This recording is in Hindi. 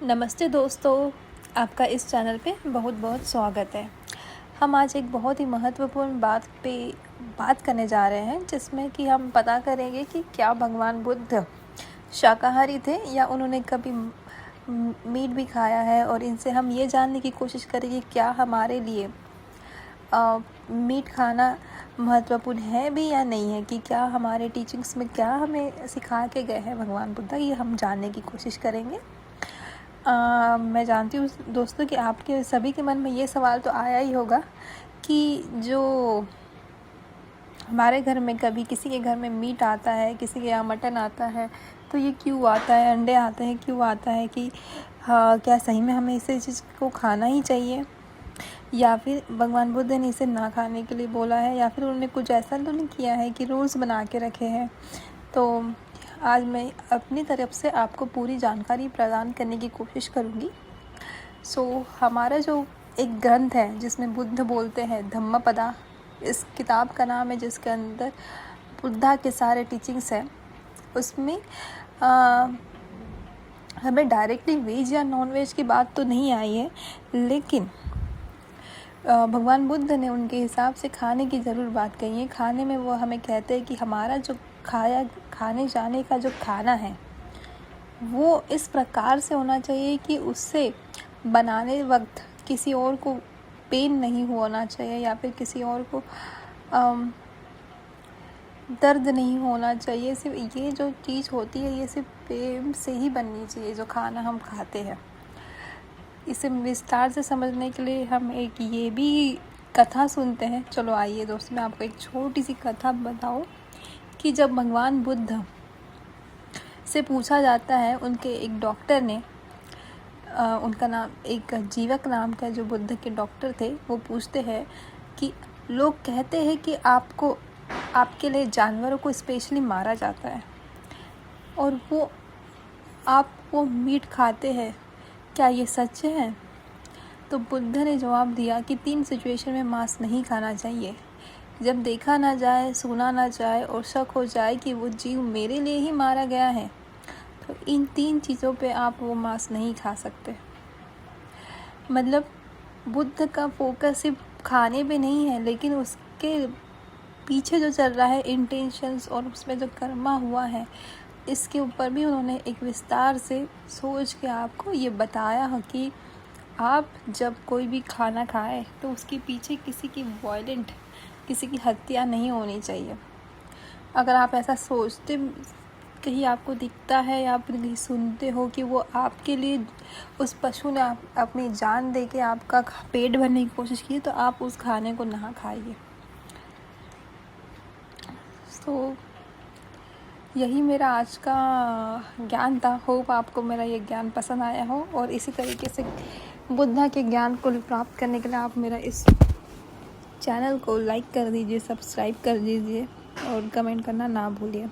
नमस्ते दोस्तों, आपका इस चैनल पे बहुत बहुत स्वागत है। हम आज एक बहुत ही महत्वपूर्ण बात पे बात करने जा रहे हैं, जिसमें कि हम पता करेंगे कि क्या भगवान बुद्ध शाकाहारी थे या उन्होंने कभी मीट भी खाया है। और इनसे हम ये जानने की कोशिश करेंगे क्या हमारे लिए मीट खाना महत्वपूर्ण है भी या नहीं है, कि क्या हमारे टीचिंग्स में क्या हमें सिखा के गए हैं भगवान बुद्ध, ये हम जानने की कोशिश करेंगे। मैं जानती हूँ दोस्तों कि आपके सभी के मन में ये सवाल तो आया ही होगा कि जो हमारे घर में कभी किसी के घर में मीट आता है, किसी के यहाँ मटन आता है, तो ये क्यों आता है, अंडे आते हैं क्यों आता है, कि क्या सही में हमें इसे चीज़ को खाना ही चाहिए, या फिर भगवान बुद्ध ने इसे ना खाने के लिए बोला है, या फिर उन्होंने कुछ ऐसा तो नहीं किया है कि रूल्स बना के रखे हैं। तो आज मैं अपनी तरफ से आपको पूरी जानकारी प्रदान करने की कोशिश करूँगी। हमारा जो एक ग्रंथ है जिसमें बुद्ध बोलते हैं, धम्मपदा इस किताब का नाम है, जिसके अंदर बुद्धा के सारे टीचिंग्स हैं, उसमें हमें डायरेक्टली वेज या नॉन वेज की बात तो नहीं आई है, लेकिन भगवान बुद्ध ने उनके हिसाब से खाने की ज़रूर बात कही है। खाने में वो हमें कहते हैं कि हमारा जो खाने जाने का जो खाना है वो इस प्रकार से होना चाहिए कि उससे बनाने वक्त किसी और को पेन नहीं होना चाहिए, या फिर किसी और को दर्द नहीं होना चाहिए। सिर्फ ये जो चीज़ होती है ये सिर्फ प्रेम से ही बननी चाहिए, जो खाना हम खाते हैं। इसे विस्तार से समझने के लिए हम एक ये भी कथा सुनते हैं। चलो आइए दोस्तों, मैं आपको एक छोटी सी कथा बताऊं कि जब भगवान बुद्ध से पूछा जाता है, उनके एक डॉक्टर ने उनका नाम एक जीवक नाम का जो बुद्ध के डॉक्टर थे, वो पूछते हैं कि लोग कहते हैं कि आपके लिए जानवरों को स्पेशली मारा जाता है और आप वो मीट खाते हैं, क्या ये सच है? तो बुद्ध ने जवाब दिया कि 3 सिचुएशन में मांस नहीं खाना चाहिए। जब देखा ना जाए, सुना ना जाए और शक हो जाए कि वो जीव मेरे लिए ही मारा गया है, तो इन 3 चीज़ों पे आप वो मांस नहीं खा सकते। मतलब बुद्ध का फोकस सिर्फ खाने पे नहीं है, लेकिन उसके पीछे जो चल रहा है इंटेंशंस और उसमें जो कर्मा हुआ है, इसके ऊपर भी उन्होंने एक विस्तार से सोच के आपको ये बताया है कि आप जब कोई भी खाना खाए तो उसके पीछे किसी की हत्या नहीं होनी चाहिए। अगर आप ऐसा सोचते, कहीं आपको दिखता है या फिर कहीं सुनते हो कि वो आपके लिए उस पशु ने अपनी जान दे के आपका पेट भरने की कोशिश की, तो आप उस खाने को ना खाइए। तो यही मेरा आज का ज्ञान था। होप आपको मेरा ये ज्ञान पसंद आया हो, और इसी तरीके से बुद्धा के ज्ञान को प्राप्त करने के लिए आप मेरा इस चैनल को लाइक कर दीजिए, सब्सक्राइब कर दीजिए और कमेंट करना ना भूलिए।